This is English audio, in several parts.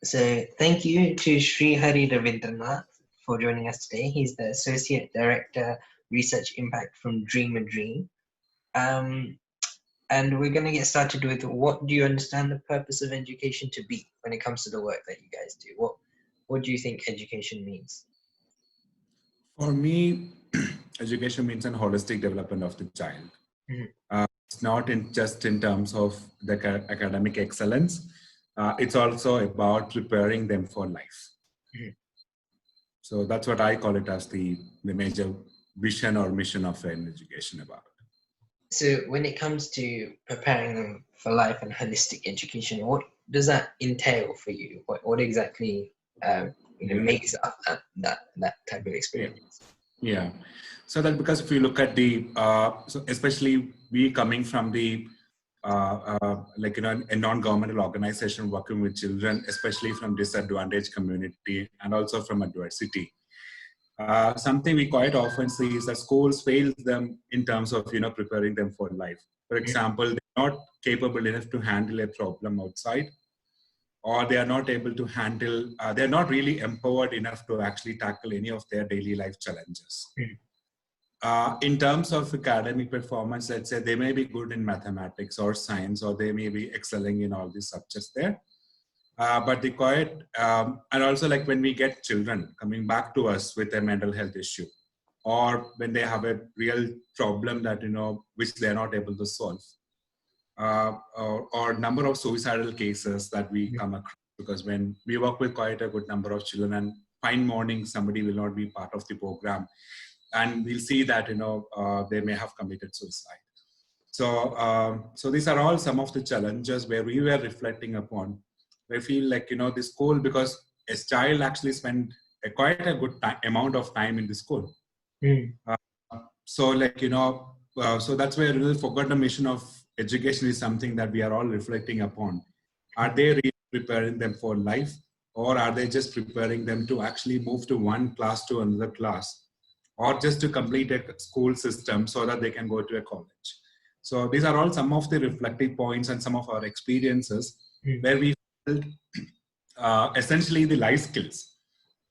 So thank you to Sreehari Ravindranath for joining us today. He's the Associate Director, Research Impact from Dream a Dream. Um, and we're going to get started with what do you understand the purpose of education to be when it comes to the work that you guys do? What do you think education means? For me, education means an holistic development of the child. It's not just in terms of the academic excellence. It's also about preparing them for life. So that's what I call it as the major vision or mission of an education about. So when it comes to preparing them for life and holistic education, what does that entail for you? What exactly makes up that type of experience? Yeah. So that because if you look at the, so especially we coming from the, a non-governmental organization working with children, especially from disadvantaged community and also from adversity. Something we quite often see is that schools fail them in terms of, preparing them for life. For example, they're not capable enough to handle a problem outside, or they are not able to handle, they're not really empowered enough to actually tackle any of their daily life challenges. In terms of academic performance, let's say they may be good in mathematics or science, or they may be excelling in all these subjects there. But the quiet, and also like when we get children coming back to us with a mental health issue, or when they have a real problem that, which they're not able to solve, or number of suicidal cases that we come across, because when we work with quite a good number of children and fine morning, somebody will not be part of the program, and we'll see that, they may have committed suicide. So these are all some of the challenges where we were reflecting upon. I feel like, the school, because a child actually spend quite a good amount of time in the school. So that's where really forgot the mission of education is something that we are all reflecting upon. Are they really preparing them for life, or are they just preparing them to actually move to one class to another class, or just to complete a school system so that they can go to a college? So these are all some of the reflective points and some of our experiences where we felt essentially the life skills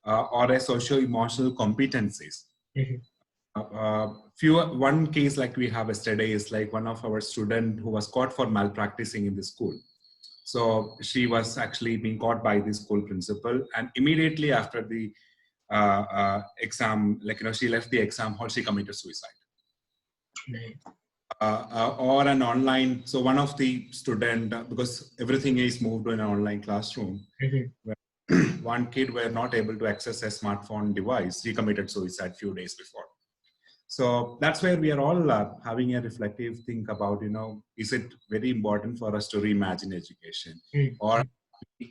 or a socio-emotional competencies. One case like we have yesterday is like one of our student who was caught for malpracticing in the school. So she was actually being caught by the school principal, and immediately after the exam, she left the exam hall, she committed suicide. Or an online, so one of the student, because everything is moved to an online classroom, one kid were not able to access a smartphone device, he committed suicide few days before. So that's where we are all having a reflective think about, is it very important for us to reimagine education, or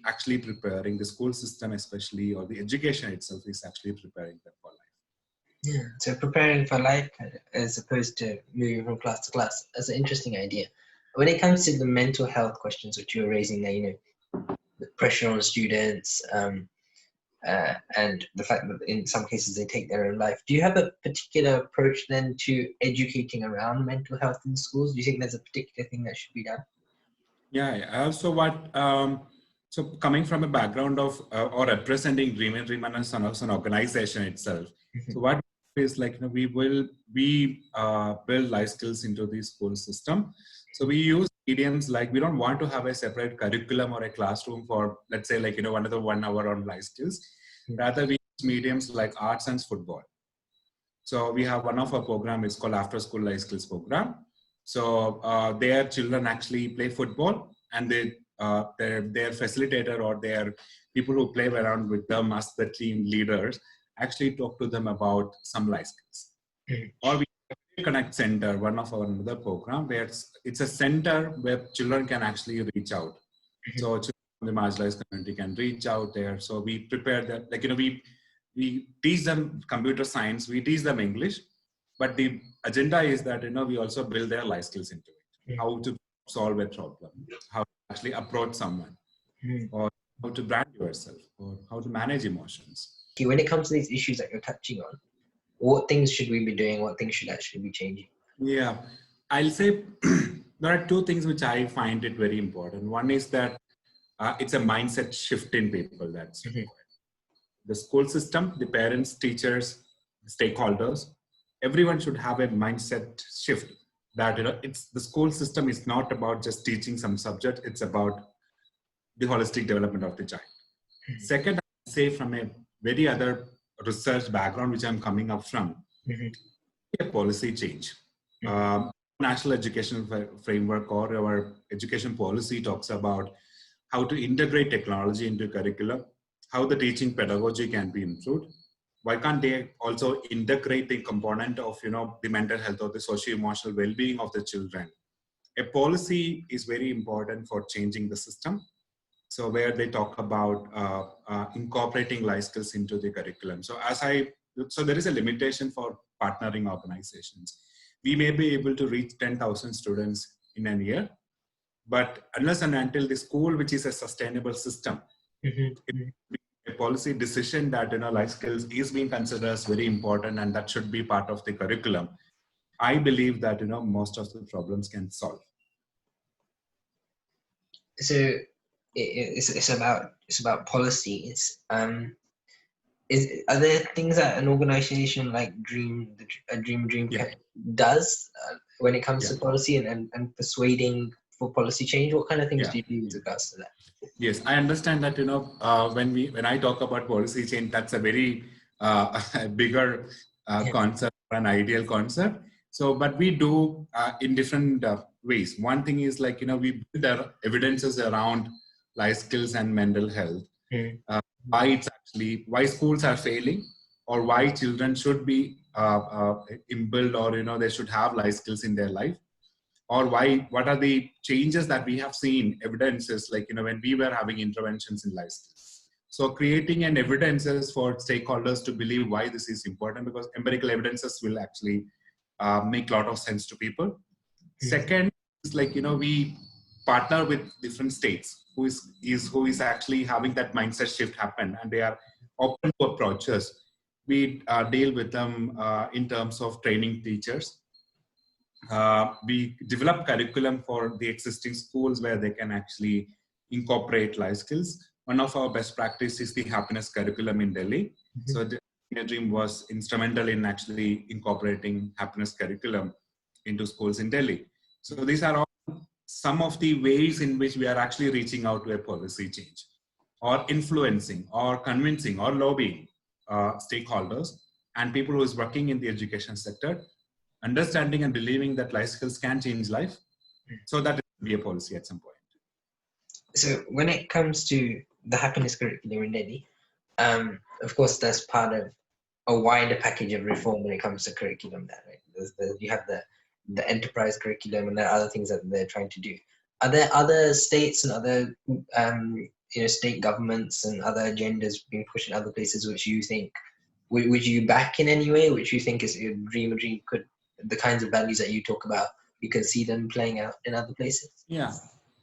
actually preparing the school system especially, or the education itself is actually preparing them for life? Yeah, so preparing for life as opposed to moving from class to class. That's an interesting idea. When it comes to the mental health questions which you're raising there, the pressure on students, and the fact that in some cases they take their own life. Do you have a particular approach then to educating around mental health in schools? Do you think there's a particular thing that should be done? Yeah. Also, so coming from a background of or representing Dream and Dream as an organization itself. So what is like, we build life skills into the school system. So we use mediums like, we don't want to have a separate curriculum or a classroom for, let's say, another 1 hour on life skills. Rather, we use mediums like arts and football. So we have one of our program is called After School Life Skills Program. So their children actually play football, and their facilitator or their people who play around with them as the team leaders actually talk to them about some life skills. Or we have a Connect Center, one of our another program, where it's a center where children can actually reach out. So children from the marginalized community can reach out there. So we prepare that, we teach them computer science, we teach them English, but the agenda is that, we also build their life skills into it. How to solve a problem, how to actually approach someone, or how to brand yourself, or how to manage emotions. When it comes to these issues that you're touching on, what things should we be doing? What things should actually be changing? Yeah, I'll say there are two things which I find it very important. One is that it's a mindset shift in people that's Mhm. required. The school system, the parents, teachers, stakeholders, everyone should have a mindset shift that it's the school system is not about just teaching some subject, it's about the holistic development of the child. Second, I say from a very other research background which I'm coming up from, Mhm. a policy change. Mhm. National Education Framework or our education policy talks about how to integrate technology into curriculum, how the teaching pedagogy can be improved. Why can't they also integrate the component of the mental health or the socio-emotional well-being of the children? A policy is very important for changing the system. So where they talk about incorporating life skills into the curriculum. So there is a limitation for partnering organizations. We may be able to reach 10,000 students in a year, but unless and until the school, which is a sustainable system, Mhm. Mhm. a policy decision that life skills is being considered as very important and that should be part of the curriculum, I believe that most of the problems can solve. So it's about policy. Are there things that an organization like Dream Yeah, does when it comes yeah, to policy and persuading for policy change? What kind of things yeah. do you do with regards to that? Yes, I understand that when I talk about policy change, that's a very bigger Yeah. concept, an ideal concept. So, but we do in different ways. One thing is like we build our evidences around life skills and mental health. Mm. Why schools are failing, or why children should be inbuilt, or they should have life skills in their life, or what are the changes that we have seen evidences like when we were having interventions in life skills. So creating an evidences for stakeholders to believe why this is important, because empirical evidences will actually make a lot of sense to people. Mm. Second is like we partner with different states who is actually having that mindset shift happen, and they are open to approaches. We deal with them in terms of training teachers. We develop curriculum for the existing schools where they can actually incorporate life skills. One of our best practice is the happiness curriculum in Delhi. Mhm. So the Dream was instrumental in actually incorporating happiness curriculum into schools in Delhi. So these are all some of the ways in which we are actually reaching out to a policy change, or influencing, or convincing, or lobbying stakeholders and people who is working in the education sector, understanding and believing that life skills can change life, so that it will be a policy at some point. So when it comes to the happiness curriculum in Delhi, of course that's part of a wider package of reform when it comes to curriculum. That right, you have the enterprise curriculum, and there are other things that they're trying to do. Are there other states and other state governments and other agendas being pushed in other places which you think would you back in any way, which you think is a dream could the kinds of values that you talk about, you can see them playing out in other places? Yeah,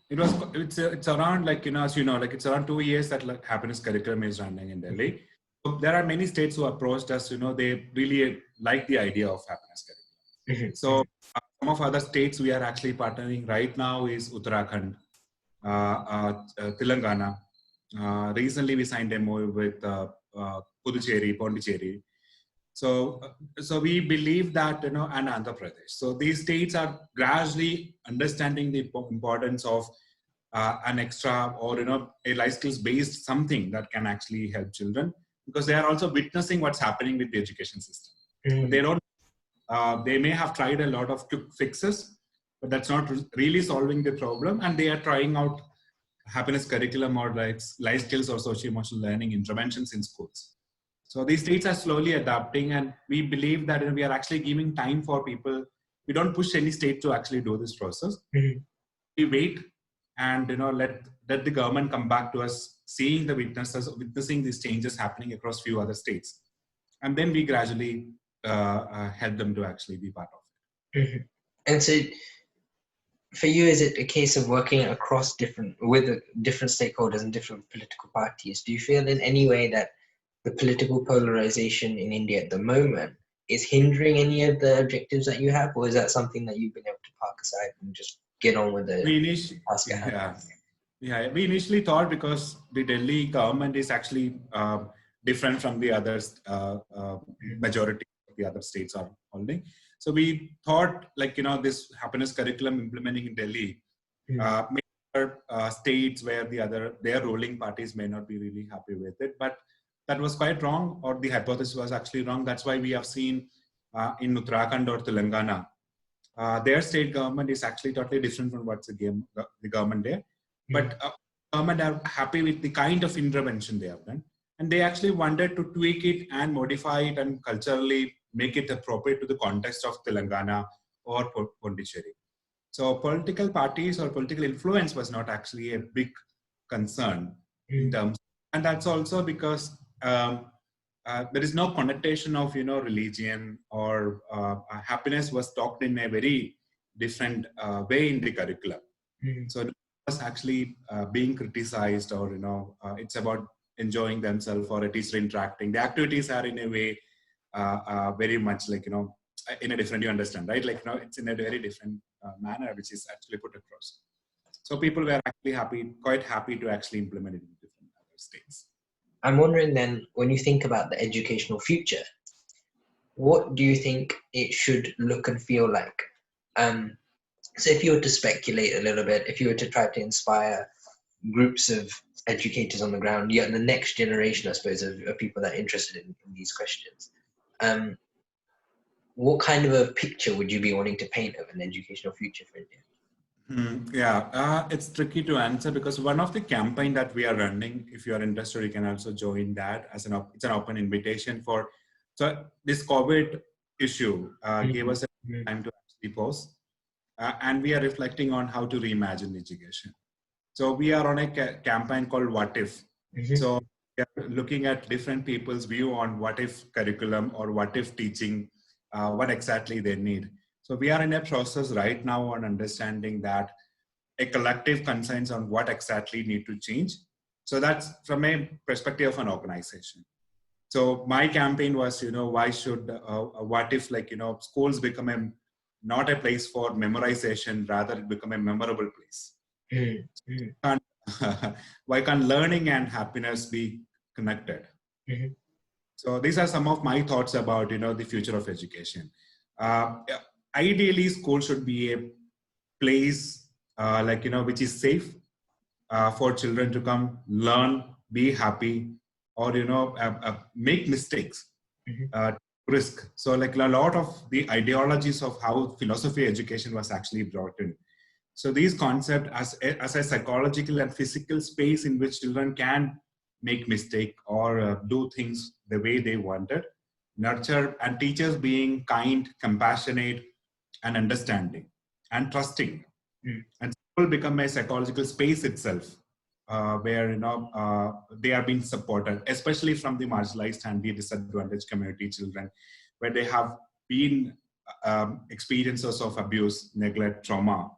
it's around like as like it's around 2 years that like happiness curriculum is running in Delhi. So there are many states who approached us. They really like the idea of happiness curriculum. Mhm. So some of other states we are actually partnering right now is Uttarakhand, Telangana. Recently, we signed a MOU with Puducherry, Pondicherry. So, so we believe that and Andhra Pradesh. So these states are gradually understanding the importance of an extra or a life skills based something that can actually help children, because they are also witnessing what's happening with the education system. Mm. They don't. They may have tried a lot of quick fixes, but that's not really solving the problem. And they are trying out happiness curriculum or like life skills or social emotional learning interventions in schools. So these states are slowly adapting, and we believe that we are actually giving time for people. We don't push any state to actually do this process. Mhm. We wait and let the government come back to us, seeing the witnessing these changes happening across few other states, and then we gradually help them to actually be part of it. Mhm. And so for you, is it a case of working across different stakeholders and different political parties? Do you feel in any way that the political polarization in India at the moment is hindering any of the objectives that you have, or is that something that you've been able to park aside and just get on with the We initi- task at hand? yeah. Yeah, we initially thought because the Delhi government is actually different from the others, majority of the other states are holding. So we thought, like, this happiness curriculum implementing in Delhi, may other states where their ruling parties may not be really happy with it, but that was quite wrong, or the hypothesis was actually wrong. That's why we have seen in Uttarakhand or Telangana, their state government is actually totally different from what's the government there. But government are happy with the kind of intervention they have done. And they actually wanted to tweak it and modify it and culturally make it appropriate to the context of Telangana or Pondicherry. So political parties or political influence was not actually a big concern in terms, and that's also because there is no connotation of religion or happiness was taught in a very different way in the curriculum. So it was actually being criticized, or it's about enjoying themselves or at least interacting. The activities are in a way very much like in a different, you understand, right? Like it's in a very different manner which is actually put across. So people were actually quite happy to actually implement it in different other states. I'm wondering then, when you think about the educational future, what do you think it should look and feel like? So if you were to speculate a little bit, if you were to try to inspire groups of educators on the ground, yet the next generation, I suppose, of people that are interested in these questions, what kind of a picture would you be wanting to paint of an educational future for India? Yeah, it's tricky to answer because one of the campaign that we are running, if you are interested, you can also join that as it's an open invitation for. So this COVID issue gave us a time to actually pause, and we are reflecting on how to reimagine education. So we are on a campaign called What If. So we are looking at different people's view on what if curriculum or what if teaching, what exactly they need. So we are in a process right now on understanding that a collective consensus on what exactly need to change. So that's from a perspective of an organization. So my campaign was, why should, what if schools become not a place for memorization, rather it become a memorable place. Why can't learning and happiness be connected? So these are some of my thoughts about, the future of education. Ideally, school should be a place which is safe for children to come, learn, be happy, or make mistakes, risk. So like a lot of the ideologies of how philosophy education was actually brought in. So these concepts as a psychological and physical space in which children can make mistake or do things the way they wanted, nurture, and teachers being kind, compassionate, and understanding and trusting. And school become a psychological space itself where they are being supported, especially from the marginalized and the disadvantaged community children, where they have been experiences of abuse, neglect, trauma,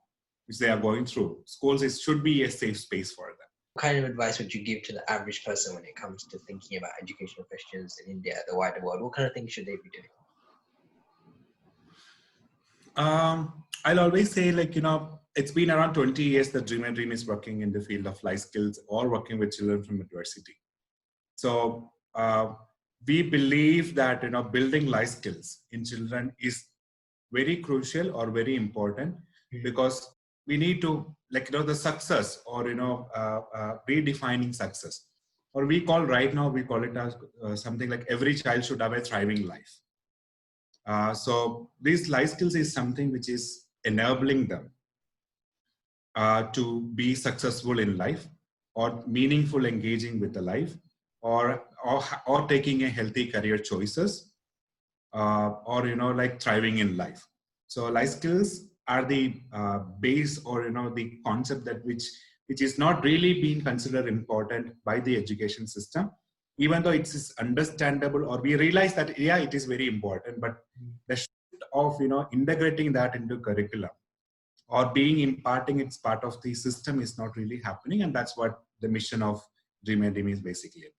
which they are going through. Schools should be a safe space for them. What kind of advice would you give to the average person when it comes to thinking about educational questions in India, the wider world? What kind of things should they be doing? I'll always say, it's been around 20 years that Dream and Dream is working in the field of life skills or working with children from adversity. So we believe that, building life skills in children is very crucial or very important because we need to, the success or, redefining success. Or we call it as something like every child should have a thriving life. So these life skills is something which is enabling them to be successful in life or meaningful engaging with the life or taking a healthy career choices or, thriving in life. So life skills are the base or, the concept that which is not really being considered important by the education system, even though it is understandable or we realize that, yeah, it is very important, but the shift of, integrating that into curriculum or being imparting it's part of the system is not really happening. And that's what the mission of Dream and Dream is basically about.